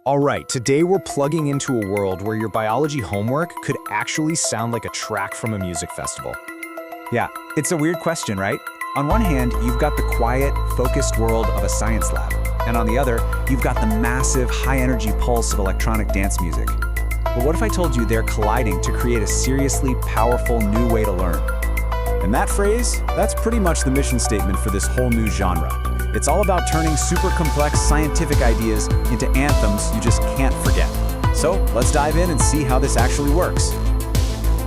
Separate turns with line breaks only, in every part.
All right, today we're plugging into a world where your biology homework could actually sound like a track from a music festival.
Yeah, it's a weird question, right? On one hand, you've got the quiet, focused world of a science lab. And on the other, you've got the massive, high-energy pulse of electronic dance music. But what if I told you they're colliding to create a seriously powerful new way to learn? And that phrase, that's pretty much the mission statement for this whole new genre. It's all about turning super complex scientific ideas into anthems you just can't forget. So let's dive in and see how this actually works.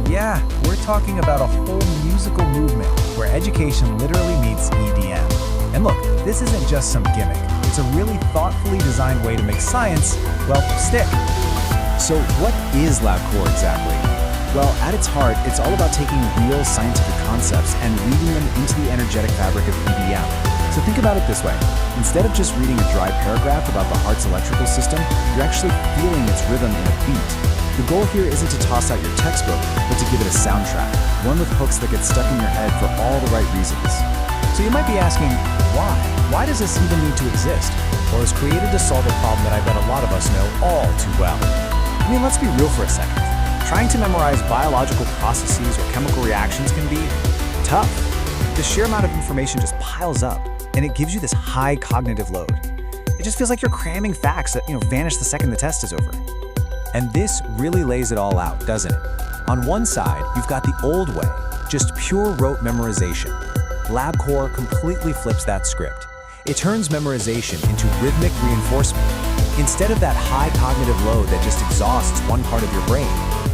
Yeah, we're talking about a whole musical movement where education literally meets EDM. And look, this isn't just some gimmick. It's a really thoughtfully designed way to make science, well, stick.
So what is LabCore exactly? Well, at its heart, it's all about taking real scientific concepts and weaving them into the energetic fabric of EDM. So think about it this way. Instead of just reading a dry paragraph about the heart's electrical system, you're actually feeling its rhythm in a beat. The goal here isn't to toss out your textbook, but to give it a soundtrack, one with hooks that get stuck in your head for all the right reasons.
So you might be asking, why? Why does this even need to exist? Or is created to solve a problem that I bet a lot of us know all too well?
I mean, let's be real for a second. Trying to memorize biological processes or chemical reactions can be tough. The sheer amount of information just piles up, and it gives you this high cognitive load. It just feels like you're cramming facts that, vanish the second the test is over.
And this really lays it all out, doesn't it? On one side, you've got the old way, just pure rote memorization. LabCore completely flips that script. It turns memorization into rhythmic reinforcement. Instead of that high cognitive load that just exhausts one part of your brain,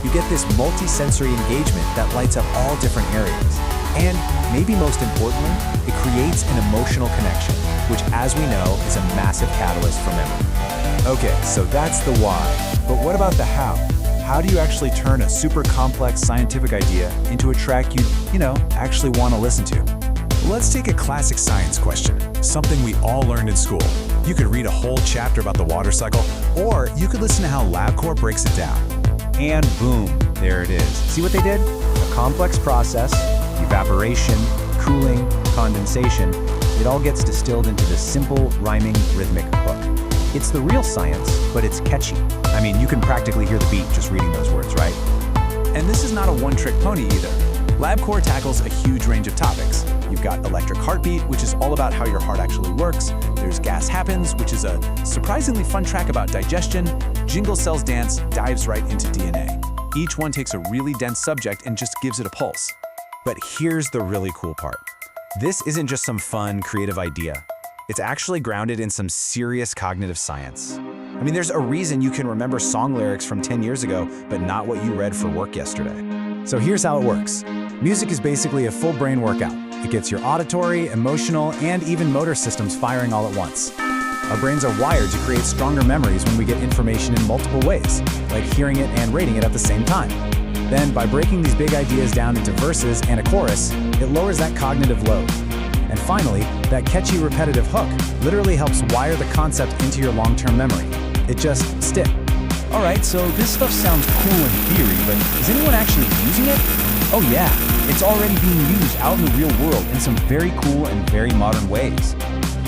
you get this multi-sensory engagement that lights up all different areas. And maybe most importantly, it creates an emotional connection, which, as we know, is a massive catalyst for memory. Okay, so that's the why. But what about the how? How do you actually turn a super complex scientific idea into a track you actually want to listen to?
Let's take a classic science question, something we all learned in school. You could read a whole chapter about the water cycle, or you could listen to how LabCore breaks it down.
And boom, there it is. See what they did? A complex process, evaporation, cooling, condensation, it all gets distilled into this simple, rhyming, rhythmic hook. It's the real science, but it's catchy. I mean, you can practically hear the beat just reading those words, right?
And this is not a one-trick pony either. LabCore tackles a huge range of topics. You've got electric heartbeat, which is all about how your heart actually works. There's Gas Happens, which is a surprisingly fun track about digestion. Jingle Cells Dance dives right into DNA. Each one takes a really dense subject and just gives it a pulse.
But here's the really cool part. This isn't just some fun, creative idea. It's actually grounded in some serious cognitive science. I mean, there's a reason you can remember song lyrics from 10 years ago, but not what you read for work yesterday. So here's how it works. Music is basically a full brain workout. It gets your auditory, emotional, and even motor systems firing all at once. Our brains are wired to create stronger memories when we get information in multiple ways, like hearing it and rating it at the same time. Then, by breaking these big ideas down into verses and a chorus, it lowers that cognitive load. And finally, that catchy repetitive hook literally helps wire the concept into your long-term memory. It just sticks.
All right, so this stuff sounds cool in theory, but is anyone actually using it?
Oh yeah, it's already being used out in the real world in some very cool and very modern ways.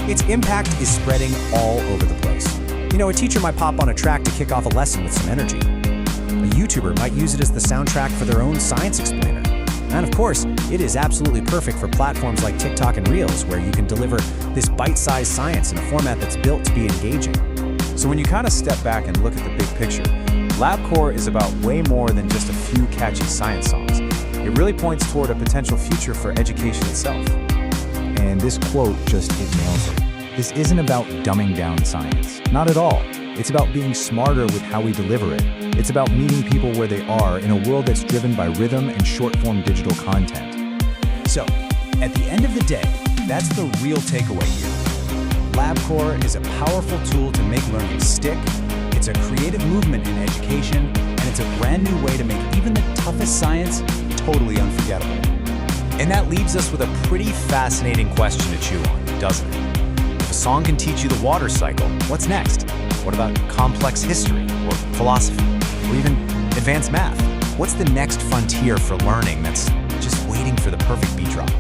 Its impact is spreading all over the place. A teacher might pop on a track to kick off a lesson with some energy. A YouTuber might use it as the soundtrack for their own science explainer. And of course, it is absolutely perfect for platforms like TikTok and Reels, where you can deliver this bite-sized science in a format that's built to be engaging. So when you kind of step back and look at the big picture, LabCore is about way more than just a few catchy science songs. It really points toward a potential future for education itself. And this quote it nails it. This isn't about dumbing down science. Not at all. It's about being smarter with how we deliver it. It's about meeting people where they are in a world that's driven by rhythm and short-form digital content.
So, at the end of the day, that's the real takeaway here. LabCore is a powerful tool to make learning stick. It's a creative movement in education, and it's a brand new way to make even the toughest science totally unforgettable.
And that leaves us with a pretty fascinating question to chew on, doesn't it? If a song can teach you the water cycle, what's next? What about complex history, or philosophy, or even advanced math? What's the next frontier for learning that's just waiting for the perfect beat drop?